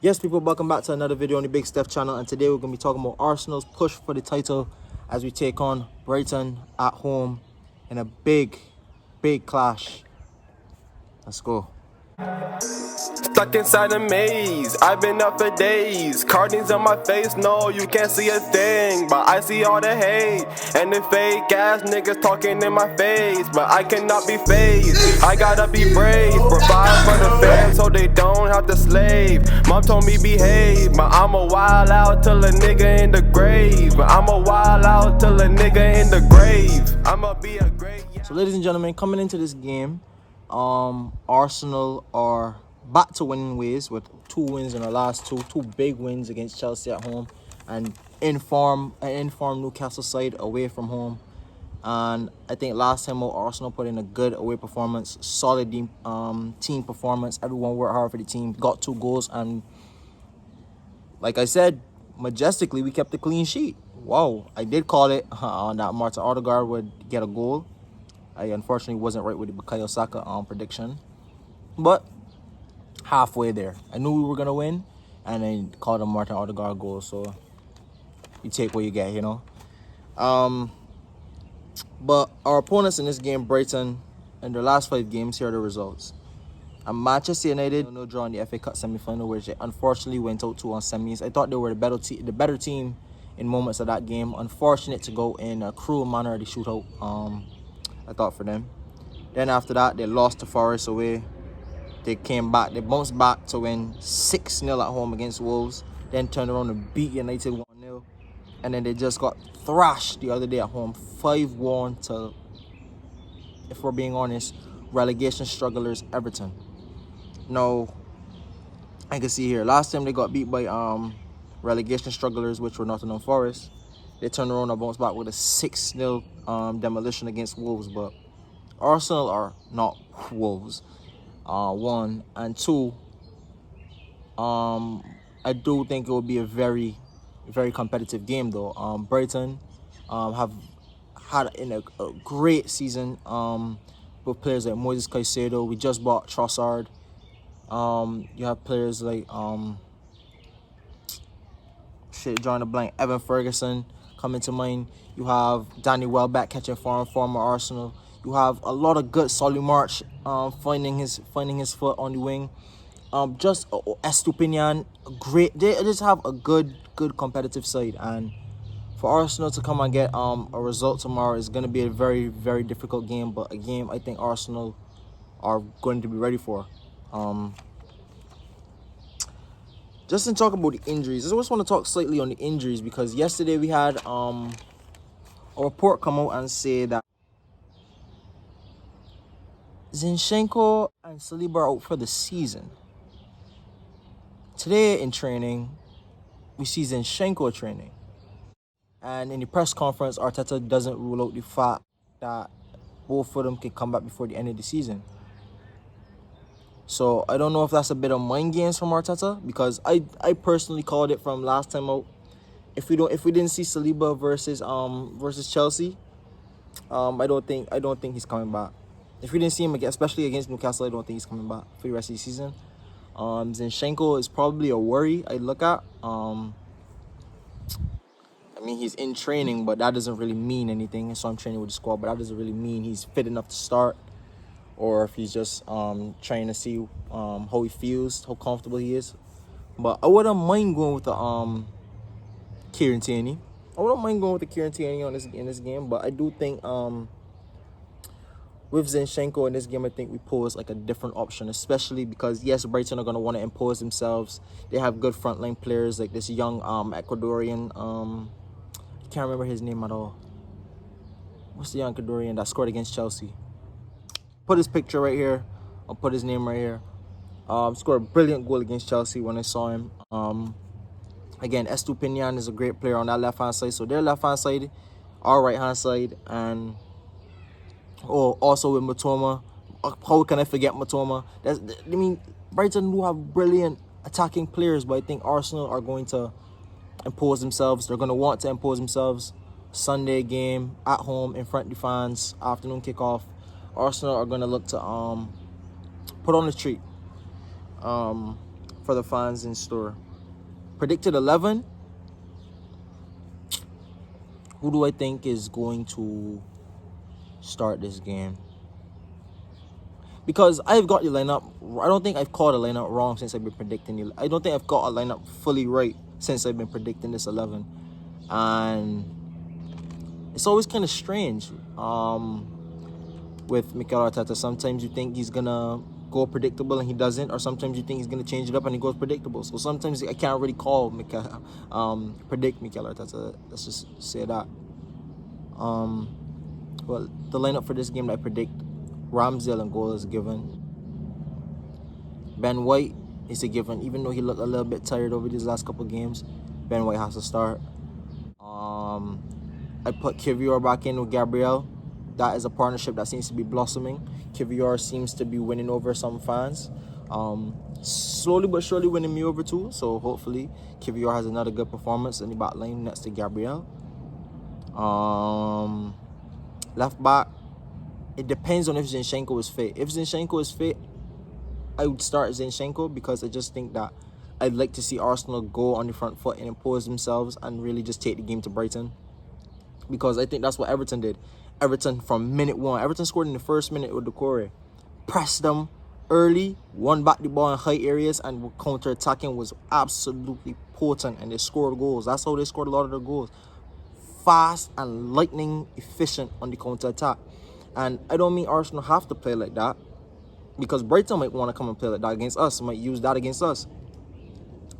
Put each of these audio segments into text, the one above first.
Yes, people, welcome back to another video on the Big Steph channel, and today we're going to be talking about Arsenal's push for the title as we take on Brighton at home in a big clash. Let's go. Stuck inside a maze, I've been up for days. Cartings on my face, no, you can't see a thing. But I see all the hate and the fake ass niggas talking in my face. But I cannot be phased, I gotta be brave. Provide for the fans so they don't have to slave. Mom told me behave, but I'ma wild out till a nigga in the grave. I'ma wild out till a nigga in the grave. I'ma be a great. So ladies and gentlemen, coming into this game, Arsenal are back to winning ways with 2 wins in the last two big wins against Chelsea at home and informed Newcastle side away from home. And I think last time out, Arsenal put in a good away performance, solid team performance. Everyone worked hard for the team, got 2 goals, and like I said, majestically we kept a clean sheet. Wow, I did call it that Martin Odegaard would get a goal. I unfortunately wasn't right with the Bukayo Saka prediction, but halfway there. I knew we were gonna win, and I called a Martin Odegaard goal. So you take what you get, you know. But our opponents in this game, Brighton, in their last 5 games, here are the results. And Manchester United, no draw in the FA Cup semi-final, which they unfortunately went out to on semis. I thought they were the better team in moments of that game. Unfortunate to go in a cruel manner, the shootout. I thought for them. Then after that, they lost to Forest away. They came back. They bounced back to win 6-0 at home against Wolves. Then turned around and beat United 1-0. And then they just got thrashed the other day at home, 5-1 to, if we're being honest, relegation strugglers Everton. Now, I can see here, last time they got beat by relegation strugglers, which were Nottingham Forest. They turned around and bounced back with a 6-0 demolition against Wolves. But Arsenal are not Wolves. 1 and 2. I do think it will be a very competitive game though. Brighton have had a great season with players like Moises Caicedo. We just bought Trossard. You have players like drawing a blank, Evan Ferguson coming to mind. You have Danny Welbeck catching former Arsenal. You have a lot of good Solly March finding his foot on the wing. Just Estupinian, great. They just have a good competitive side, and for Arsenal to come and get a result tomorrow is going to be a very difficult game, but a game I think Arsenal are going to be ready for. Just to talk about the injuries, I just want to talk slightly on the injuries, because yesterday we had a report come out and say that ZINCHENKO and SALIBA are out for the season. Today in training, we see ZINCHENKO training. And in the press conference, Arteta doesn't rule out the fact that both of them can come back before the end of the season. So I don't know if that's a bit of mind games from Arteta, because I personally called it from last time out. If we didn't see SALIBA versus Chelsea, I don't think he's coming back. If we didn't see him again, especially against Newcastle, I don't think he's coming back for the rest of the season. ZINCHENKO is probably a worry I'd look at. I mean, he's in training, but that doesn't really mean anything. So I'm training with the squad, but that doesn't really mean he's fit enough to start, or if he's just trying to see how he feels, how comfortable he is. But I wouldn't mind going with the Kieran Tierney. I wouldn't mind going with the Kieran Tierney in this game, but I do think with ZINCHENKO in this game, I think we pose like a different option, especially because, yes, Brighton are going to want to impose themselves. They have good frontline players like this young Ecuadorian, I can't remember his name at all. What's the young Ecuadorian that scored against Chelsea? Put his picture right here. I'll put his name right here. Scored a brilliant goal against Chelsea when I saw him. Again, Estupinian is a great player on that left-hand side. So their left-hand side, our right-hand side, and also with Matoma. How can I forget Matoma? I mean, Brighton do have brilliant attacking players, but I think Arsenal are going to impose themselves. They're going to want to impose themselves. Sunday game at home in front of the fans, afternoon kickoff. Arsenal are going to look to put on a treat. for the fans in store. Predicted 11. Who do I think is going to start this game? Because I've got the lineup. I don't think I've called a lineup wrong since I've been predicting it. I don't think I've got a lineup fully right since I've been predicting this 11. And it's always kind of strange with Mikel Arteta. Sometimes you think he's going to go predictable and he doesn't. Or sometimes you think he's going to change it up and he goes predictable. So sometimes I can't really predict Mikel Arteta. Let's just say that. Well, the lineup for this game that I predict, Ramsdale and goal is a given. Ben White is a given. Even though he looked a little bit tired over these last couple of games, Ben White has to start. I put Kivior back in with Gabriel. That is a partnership that seems to be blossoming. Kivior seems to be winning over some fans. Slowly but surely winning me over too. So hopefully Kivior has another good performance in the back line next to Gabriel. Left back, it depends on if ZINCHENKO is fit. If ZINCHENKO is fit, I would start ZINCHENKO because I just think that I'd like to see Arsenal go on the front foot and impose themselves and really just take the game to Brighton. Because I think that's what Everton did. Everton from minute one. Everton scored in the first minute with Decore. Pressed them early, won back the ball in high areas, and counter-attacking was absolutely potent, and they scored goals. That's how they scored a lot of their goals. Fast and lightning efficient on the counter-attack. And I don't mean Arsenal have to play like that, because Brighton might want to come and play like that against us, might use that against us.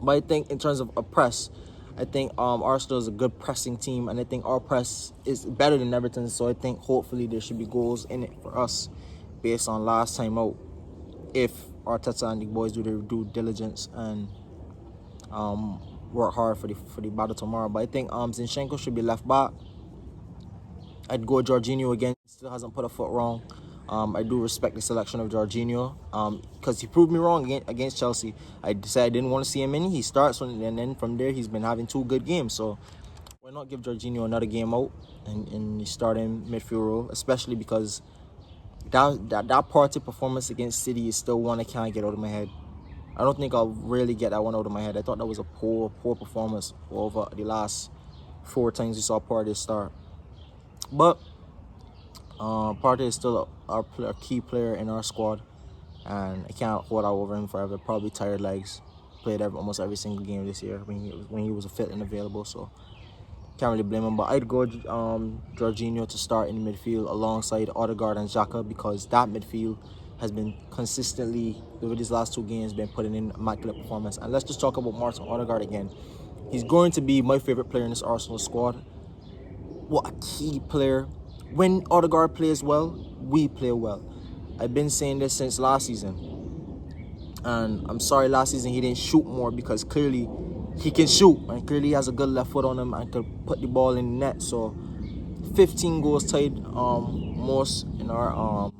But I think in terms of a press, I think Arsenal is a good pressing team, and I think our press is better than Everton's. So I think hopefully there should be goals in it for us based on last time out, if Arteta and the boys do their due diligence and work hard for the battle tomorrow. But I think ZINCHENKO should be left back. I'd go Jorginho again. He still hasn't put a foot wrong. I do respect the selection of Jorginho because he proved me wrong against Chelsea. I said I didn't want to see him in. He starts, and then from there he's been having 2 good games. So why not give Jorginho another game out and the starting midfield role, especially because that party performance against City is still one I can't get out of my head. I don't think I'll really get that one out of my head. I thought that was a poor performance over the last 4 times we saw Partey start. But Partey is still a key player in our squad, and I can't hold out over him forever. Probably tired legs. Played almost every single game this year when he was fit and available, so can't really blame him. But I'd go Jorginho to start in the midfield alongside Odegaard and Xhaka, because that midfield has been consistently, over these last 2 games, been putting in immaculate performance. And let's just talk about Martin Odegaard again. He's going to be my favorite player in this Arsenal squad. What a key player. When Odegaard plays well, we play well. I've been saying this since last season. And I'm sorry last season he didn't shoot more, because clearly he can shoot. And clearly he has a good left foot on him and could put the ball in the net. So 15 goals tied most in our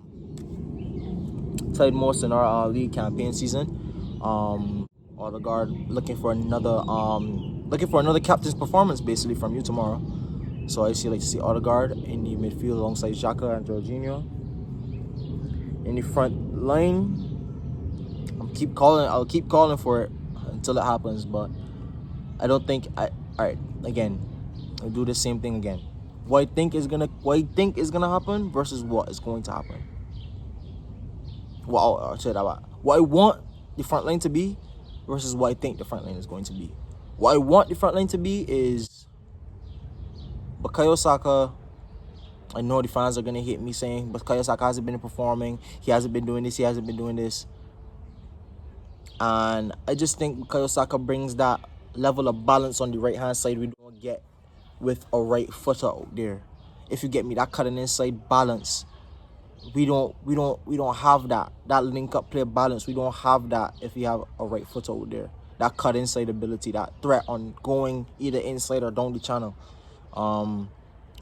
league campaign season. Odegaard looking for another captain's performance basically from you tomorrow. So I just like to see Odegaard in the midfield alongside Xhaka and Jorginho. In the front line, I'll keep calling for it until it happens, but I don't think alright, again, I'll do the same thing again. What I think is gonna happen versus what is going to happen. Well, I'll say that about what I want the front line to be versus what I think the front line is going to be. What I want the front line to be is Bukayo Saka. I know the fans are going to hate me saying Bukayo Saka hasn't been performing. He hasn't been doing this. He hasn't been doing this. And I just think Bukayo Saka brings that level of balance on the right-hand side we don't get with a right footer out there. If you get me, that cutting inside balance. We don't have that link-up play balance. We don't have that if you have a right footer out there. That cut inside ability, that threat on going either inside or down the channel.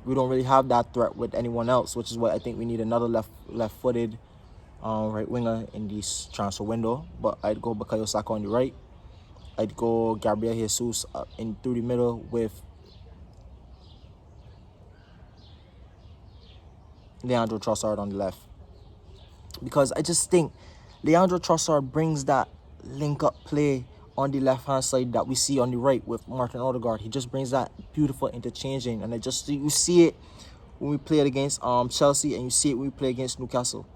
We don't really have that threat with anyone else, which is what I think we need, another left-footed right winger in this transfer window. But I'd go Bukayo Saka on the right. I'd go Gabriel Jesus through the middle with Leandro Trossard on the left. Because I just think Leandro Trossard brings that link-up play on the left-hand side that we see on the right with Martin Odegaard. He just brings that beautiful interchanging, and you see it when we played against Chelsea, and you see it when we play against Newcastle.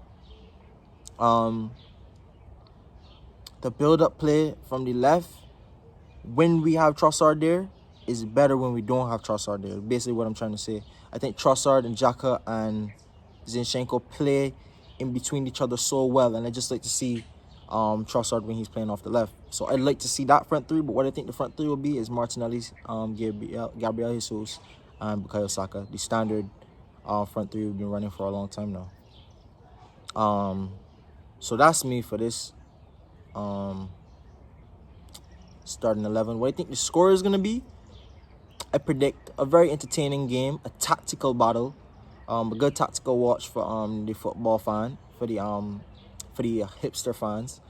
The build-up play from the left, when we have Trossard there, is better when we don't have Trossard there. Basically what I'm trying to say. I think Trossard and Xhaka and ZINCHENKO play in between each other so well, and I just like to see Trossard when he's playing off the left. So I'd like to see that front three, but what I think the front three will be is Martinelli, Gabriel Jesus, and Bukayo Saka. The standard front three we've been running for a long time now. So that's me for this starting 11. What I think the score is going to be, I predict a very entertaining game, a tactical battle, a good tactical watch for the football fan, for the hipster fans.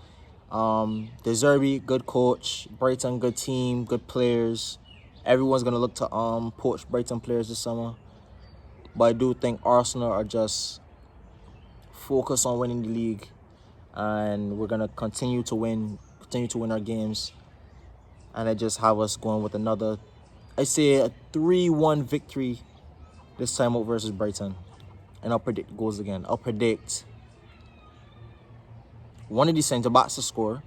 De Zerbi, good coach. Brighton, good team, good players. Everyone's gonna look to poach Brighton players this summer. But I do think Arsenal are just focused on winning the league, and we're gonna continue to win our games. And I just have us going with another, I say, a 3-1 victory this time out versus Brighton. And I'll predict goals again. I'll predict one of the centre-backs to score,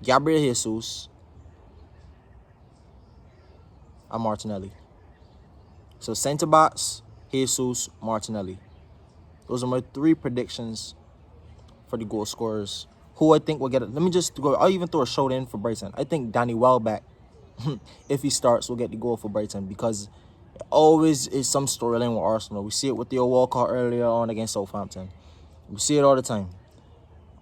Gabriel Jesus, and Martinelli. So centre-backs, Jesus, Martinelli. Those are my 3 predictions for the goal scorers. Who I think will get it. Let me just go. I'll even throw a shout in for Brighton. I think Danny Welbeck, if he starts, will get the goal for Brighton, because it always is some storyline with Arsenal. We see it with Theo Walcott earlier on against Southampton. We see it all the time.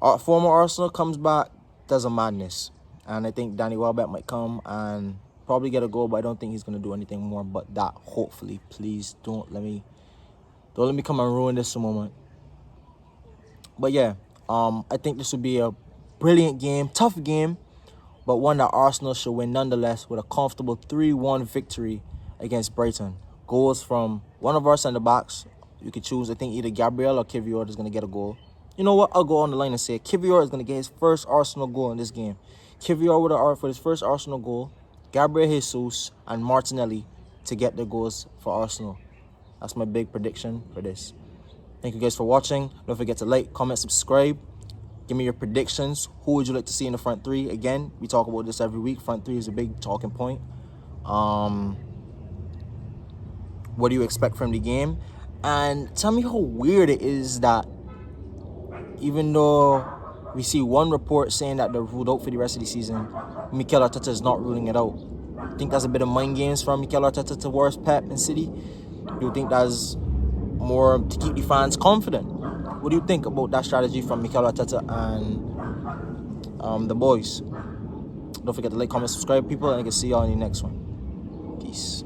Our former Arsenal comes back, does a madness. And I think Danny Welbeck might come and probably get a goal, but I don't think he's going to do anything more but that. Hopefully, please don't let me come and ruin this moment. But yeah, I think this would be a brilliant game, tough game, but one that Arsenal should win nonetheless, with a comfortable 3-1 victory against Brighton. Goals from one of our centre-backs. You could choose, I think, either Gabriel or Kivior is going to get a goal. You know what? I'll go on the line and say Kivior is going to get his first Arsenal goal in this game. Kivior for his first Arsenal goal, Gabriel Jesus and Martinelli to get their goals for Arsenal. That's my big prediction for this. Thank you guys for watching. Don't forget to like, comment, subscribe. Give me your predictions. Who would you like to see in the front three? Again, we talk about this every week. Front three is a big talking point. What do you expect from the game? And tell me how weird it is that even though we see one report saying that they're ruled out for the rest of the season, Mikel Arteta is not ruling it out. I think that's a bit of mind games from Mikel Arteta towards Pep and City. Do you think that's more to keep the fans confident? What do you think about that strategy from Mikel Arteta and the boys? Don't forget to like, comment, subscribe, people, and I can see y'all in the next one. Peace.